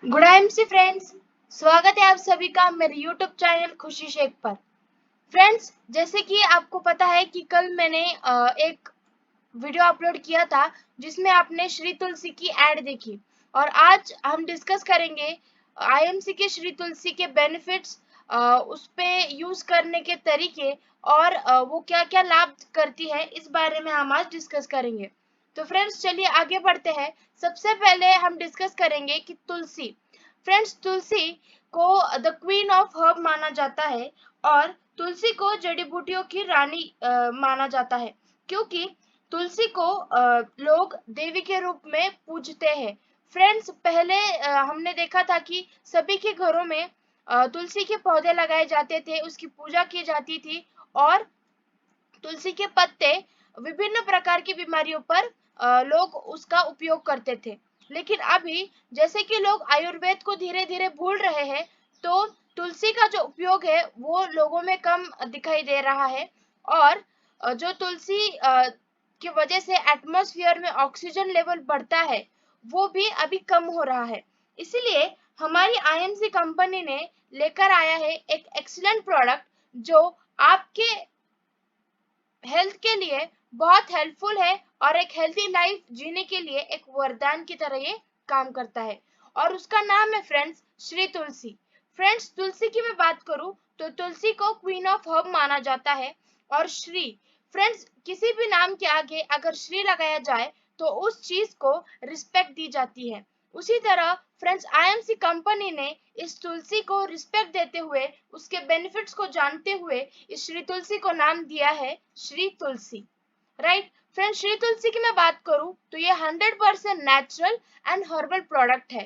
Good IMC friends, स्वागत है आप सभी का मेरे यूट्यूब चैनल खुशी शेख पर। फ्रेंड्स, जैसे कि आपको पता है कि कल मैंने एक वीडियो अपलोड किया था जिसमें आपने श्री तुलसी की एड देखी, और आज हम डिस्कस करेंगे आईएमसी के श्री तुलसी के बेनिफिट्स, उस पे यूज करने के तरीके, और वो क्या क्या लाभ करती है, इस बारे में हम आज डिस्कस करेंगे। तो फ्रेंड्स, चलिए आगे बढ़ते हैं। सबसे पहले हम डिस्कस करेंगे कि तुलसी। फ्रेंड्स, तुलसी को द क्वीन ऑफ हर्ब माना जाता है, और तुलसी को जड़ी बूटियों की रानी माना जाता है, क्योंकि तुलसी को लोग देवी के रूप में पूजते हैं। फ्रेंड्स, पहले हमने देखा था कि सभी के घरों में तुलसी के पौधे लगाए जाते थे, उसकी पूजा की जाती थी, और तुलसी के पत्ते विभिन्न प्रकार की बीमारियों पर लोग उसका उपयोग करते थे। लेकिन अभी जैसे कि लोग आयुर्वेद को धीरे धीरे भूल रहे हैं, तो तुलसी का जो उपयोग है वो लोगों में कम दिखाई दे रहा है। और जो तुलसी की वजह से एटमॉस्फेयर में ऑक्सीजन लेवल बढ़ता है, वो भी अभी कम हो रहा है। इसीलिए हमारी आईएमसी कंपनी ने लेकर आया है एक एक्सीलेंट प्रोडक्ट, जो आपके हेल्थ के लिए बहुत हेल्पफुल है, और एक हेल्थी लाइफ जीने के लिए एक वरदान की तरह ये काम करता है। और उसका नाम है फ्रेंड्स श्री तुलसी। फ्रेंड्स, तुलसी की मैं बात करूं तो तुलसी को क्वीन ऑफ हर्ब माना जाता है। और श्री, फ्रेंड्स, किसी भी नाम के आगे अगर श्री लगाया जाए तो उस चीज को रिस्पेक्ट दी जाती है। उसी तरह फ्रेंड्स, आईएमसी कंपनी ने इस तुलसी को रिस्पेक्ट देते हुए, उसके बेनिफिट्स को जानते हुए, इस श्री तुलसी को नाम दिया है श्री तुलसी। राइट फ्रेंड्स, श्री तुलसी की मैं बात करूं तो ये 100% नेचुरल एंड हर्बल प्रोडक्ट है।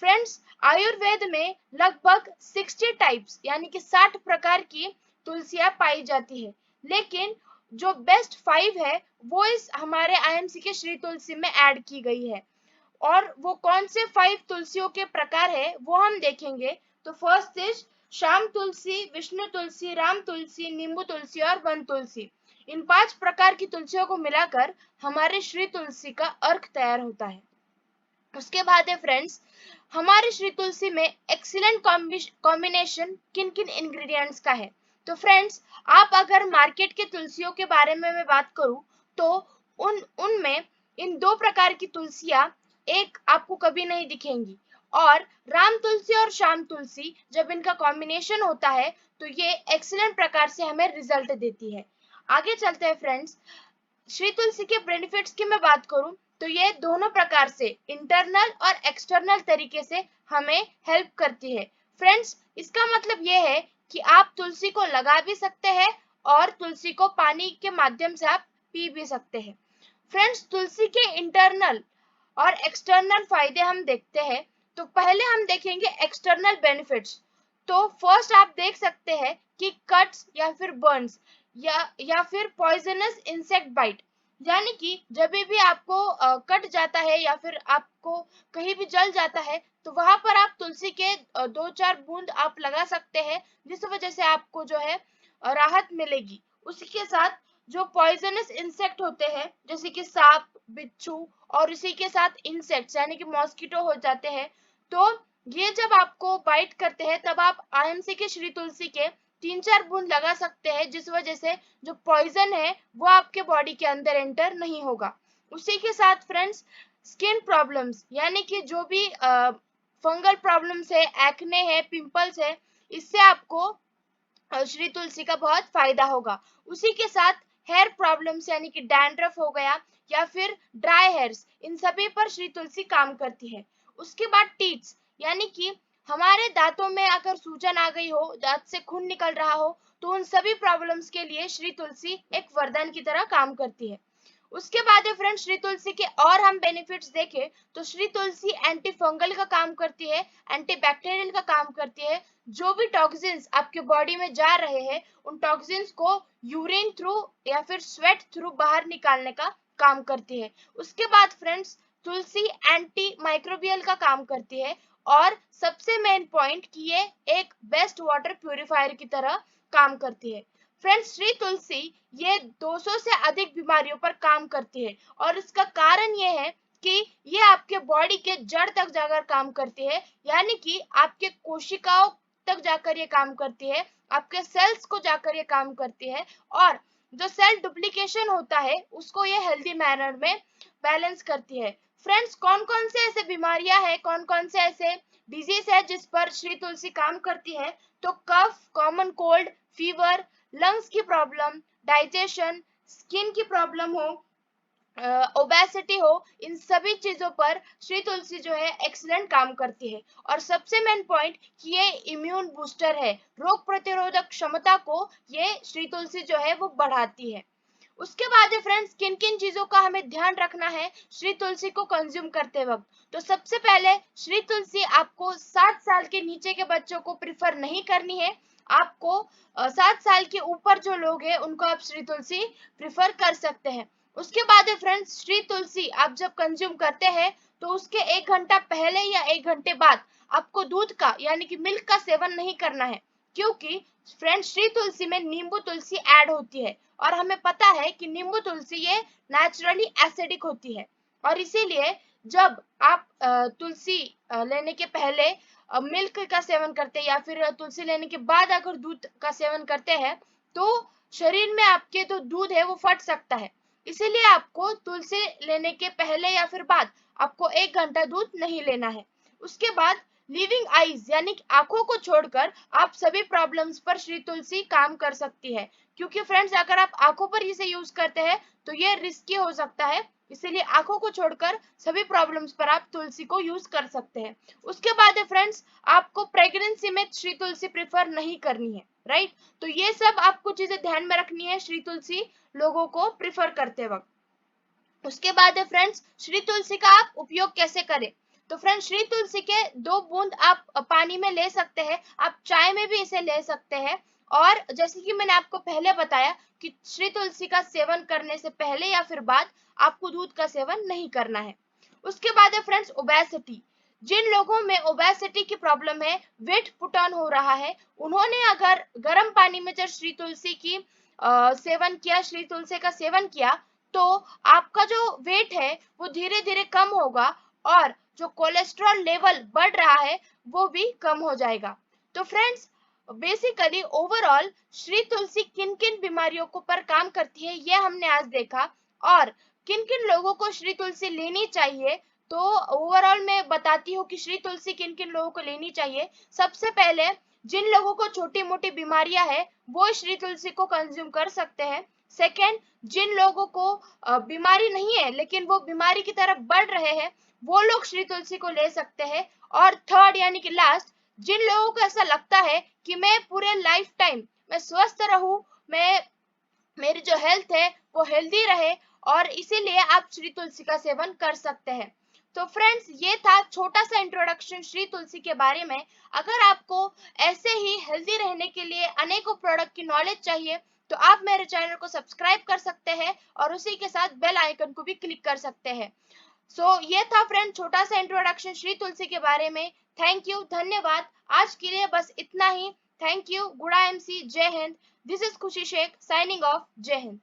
फ्रेंड्स, आयुर्वेद में लगभग 60 टाइप्स यानी कि 60 प्रकार की तुलसियां पाई जाती है, लेकिन जो बेस्ट 5 है वो इस हमारे आईएमसी के श्री तुलसी में ऐड की गई है। और वो कौन से 5 तुलसियों के प्रकार है वो हम देखेंगे। तो फर्स्ट इज श्याम तुलसी, विष्णु तुलसी, राम तुलसी, नींबू तुलसी और वन तुलसी। इन 5 प्रकार की तुलसियों को मिलाकर हमारे श्री तुलसी का अर्क तैयार होता है। उसके बाद है फ्रेंड्स, हमारे श्री तुलसी में एक्सीलेंट कॉम्बिनेशन किन किन इंग्रेडिएंट्स का है। तो फ्रेंड्स, आप अगर मार्केट के तुलसियों के बारे में मैं बात करूं तो उनमें इन 2 प्रकार की तुलसियां एक आपको कभी नहीं दिखेंगी। और राम तुलसी और श्याम तुलसी जब इनका कॉम्बिनेशन होता है तो ये एक्सीलेंट प्रकार से हमें रिजल्ट देती है। आगे चलते हैं फ्रेंड्स, श्री तुलसी के बेनिफिट्स की मैं बात करूं तो ये दोनों प्रकार से, इंटरनल और एक्सटर्नल तरीके से हमें हेल्प करती है। फ्रेंड्स, इसका मतलब ये है कि आप तुलसी को लगा भी सकते हैं, और तुलसी को पानी के माध्यम से आप पी भी सकते हैं। फ्रेंड्स, तुलसी के इंटरनल और एक्सटर्नल फायदे हम देखते हैं। तो पहले हम देखेंगे एक्सटर्नल बेनिफिट्स। तो फर्स्ट आप देख सकते हैं कि कट्स या फिर बर्न्स या फिर पॉइजनस इंसेक्ट बाइट, यानी कि जब भी आपको कट जाता है या फिर आपको कहीं भी जल जाता है, तो वहां पर आप तुलसी के 2-4 बूंद आप लगा सकते हैं, जिस वजह से आपको जो है राहत मिलेगी। उसी के साथ जो पॉइजनस इंसेक्ट होते हैं जैसे कि सांप, बिच्छू, और इसी के साथ इंसेक्ट्स यानी कि मॉस्किटो हो जाते हैं, तो ये जब आपको बाइट करते हैं तब आप आईएमसी के श्री तुलसी के 3-4 बूंद लगा सकते हैं, जिस वजह से जो पॉइजन है वो आपके बॉडी के अंदर एंटर नहीं होगा। उसी के साथ फ्रेंड्स, स्किन प्रॉब्लम्स यानी कि जो भी फंगल प्रॉब्लम्स है, एक्ने है, पिंपल्स है, इससे आपको श्री तुलसी का बहुत फायदा होगा। उसी के साथ हेयर प्रॉब्लम्स यानी कि डैंड्रफ हो गया या फिर ड्राई हेयर्स, इन सभी पर श्री तुलसी काम करती है। उसके बाद टीथ्स यानी कि हमारे दांतों में अगर सूजन आ गई हो, दांत से खून निकल रहा हो, तो उन सभी प्रॉब्लम्स के लिए श्री तुलसी एक वरदान की तरह काम करती है। उसके बाद है फ्रेंड्स, श्री तुलसी के और हम बेनिफिट्स देखें तो श्री तुलसी एंटी फंगल का काम करती है, एंटी बैक्टीरियल का काम करती है। जो भी टॉक्सिन्स आपके बॉडी में जा रहे हैं, उन टॉक्सिन्स को यूरिन थ्रू या फिर स्वेट थ्रू बाहर निकालने का काम करती है। उसके बाद फ्रेंड्स, तुलसी एंटी माइक्रोबियल का काम करती है, और सबसे मेन पॉइंट कि ये एक बेस्ट वाटर प्यूरिफायर की तरह काम करती है। फ्रेंड्स, श्री तुलसी ये 200 से अधिक बीमारियों पर काम करती है, और इसका कारण ये है क्योंकि ये आपके बॉडी के जड़ तक जाकर काम करती है, यानी कि आपके कोशिकाओं तक जाकर ये काम करती है, आपके सेल्स को जाकर ये काम करती है, और जो सेल डुप्लीकेशन होता है उसको ये हेल्दी मैनर में बैलेंस करती है। फ्रेंड्स, कौन कौन से ऐसे बीमारियां हैं, कौन कौन से ऐसे डिजीज है जिस पर श्री तुलसी काम करती है? तो कफ, कॉमन कोल्ड, फीवर, लंग्स की प्रॉब्लम, डाइजेशन, स्किन की प्रॉब्लम हो, ओबेसिटी हो, इन सभी चीजों पर श्री तुलसी जो है एक्सीलेंट काम करती है। और सबसे मेन पॉइंट कि ये इम्यून बूस्टर है, रोग प्रतिरोधक क्षमता को ये श्री तुलसी जो है वो बढ़ाती है। उसके बाद है फ्रेंड्स, किन किन चीजों का हमें ध्यान रखना है श्री तुलसी को कंज्यूम करते वक्त? तो सबसे पहले श्री तुलसी आपको 7 साल के नीचे के बच्चों को प्रिफर नहीं करनी है। आपको 7 साल के ऊपर जो लोग हैं उनको आप श्री तुलसी प्रिफर कर सकते हैं। उसके बाद है फ्रेंड्स, श्री तुलसी आप जब कंज्यूम करते हैं तो उसके 1 घंटा पहले या 1 घंटे बाद आपको दूध का यानी कि मिल्क का सेवन नहीं करना है, क्योंकि फ्रेंड्स श्री तुलसी में नींबू तुलसी ऐड होती है, और हमें पता है कि नींबू तुलसी ये नेचुरली एसिडिक होती है, और इसीलिए जब आप तुलसी लेने के पहले मिल्क का सेवन करते हैं या फिर तुलसी लेने के बाद अगर दूध का सेवन करते हैं तो शरीर में आपके जो दूध है वो फट सकता है। इसीलिए आपको तुलसी लेने के पहले या फिर बाद आपको 1 घंटा दूध नहीं लेना है। उसके बाद लिविंग आईज यानी कि आंखों को छोड़कर आप सभी प्रॉब्लम्स पर श्री तुलसी काम कर सकती है, क्योंकि फ्रेंड्स अगर आप आंखों पर इसे यूज करते हैं तो ये रिस्की हो सकता है, इसीलिए आंखों को छोड़कर सभी प्रॉब्लम्स पर आप तुलसी को यूज कर सकते हैं। उसके बाद है फ्रेंड्स, आपको प्रेगनेंसी में श्री तुलसी प्रेफर नहीं करनी है, राइट? तो ये सब आपको चीजें ध्यान में रखनी है श्री तुलसी लोगों को प्रिफर करते वक्त। उसके बाद है फ्रेंड्स, श्री तुलसी का आप उपयोग कैसे करें? तो फ्रेंड्स श्री तुलसी के 2 बूंद आप पानी में ले सकते हैं, आप चाय में भी इसे ले सकते हैं, और जैसे कि मैंने आपको पहले बताया कि श्री तुलसी का सेवन करने से पहले या फिर बाद आपको दूध का सेवन नहीं करना है। उसके बाद है फ्रेंड्स ओबेसिटी। जिन लोगों में ओबेसिटी की प्रॉब्लम है, वेट पुट ऑन हो रहा है, उन्होंने अगर गर्म पानी में जब श्री तुलसी की सेवन किया, श्री तुलसी का सेवन किया, तो आपका जो वेट है वो धीरे धीरे कम होगा, और जो कोलेस्ट्रॉल लेवल बढ़ रहा है वो भी कम हो जाएगा। तो फ्रेंड्स बेसिकली ओवरऑल श्री तुलसी किन किन बीमारियों को पर काम करती है ये हमने आज देखा, और किन किन लोगों को श्री तुलसी लेनी चाहिए। तो ओवरऑल मैं बताती हूँ कि श्री तुलसी किन किन लोगों को लेनी चाहिए। सबसे पहले जिन लोगों को छोटी मोटी बीमारियां है वो श्री तुलसी को कंज्यूम कर सकते हैं। सेकेंड, जिन लोगों को बीमारी नहीं है लेकिन वो बीमारी की तरफ बढ़ रहे हैं वो लोग श्री तुलसी को ले सकते हैं। और थर्ड यानी कि लास्ट, जिन लोगों को ऐसा लगता है कि मैं पूरे लाइफ टाइम मैं स्वस्थ रहूं, मैं मेरी जो हेल्थ है वो हेल्दी रहे, और इसीलिए आप श्री तुलसी का सेवन कर सकते हैं। तो फ्रेंड्स ये था छोटा सा इंट्रोडक्शन श्री तुलसी के बारे में। अगर आपको ऐसे ही हेल्दी रहने के लिए अनेकों प्रोडक्ट की नॉलेज चाहिए तो आप मेरे चैनल को सब्सक्राइब कर सकते हैं और उसी के साथ बेल आइकन को भी क्लिक कर सकते हैं। ये था फ्रेंड छोटा सा इंट्रोडक्शन श्री तुलसी के बारे में। थैंक यू, धन्यवाद। आज के लिए बस इतना ही। थैंक यू, गुड़ा एमसी, जय हिंद। दिस इज खुशी शेख साइनिंग ऑफ। जय हिंद।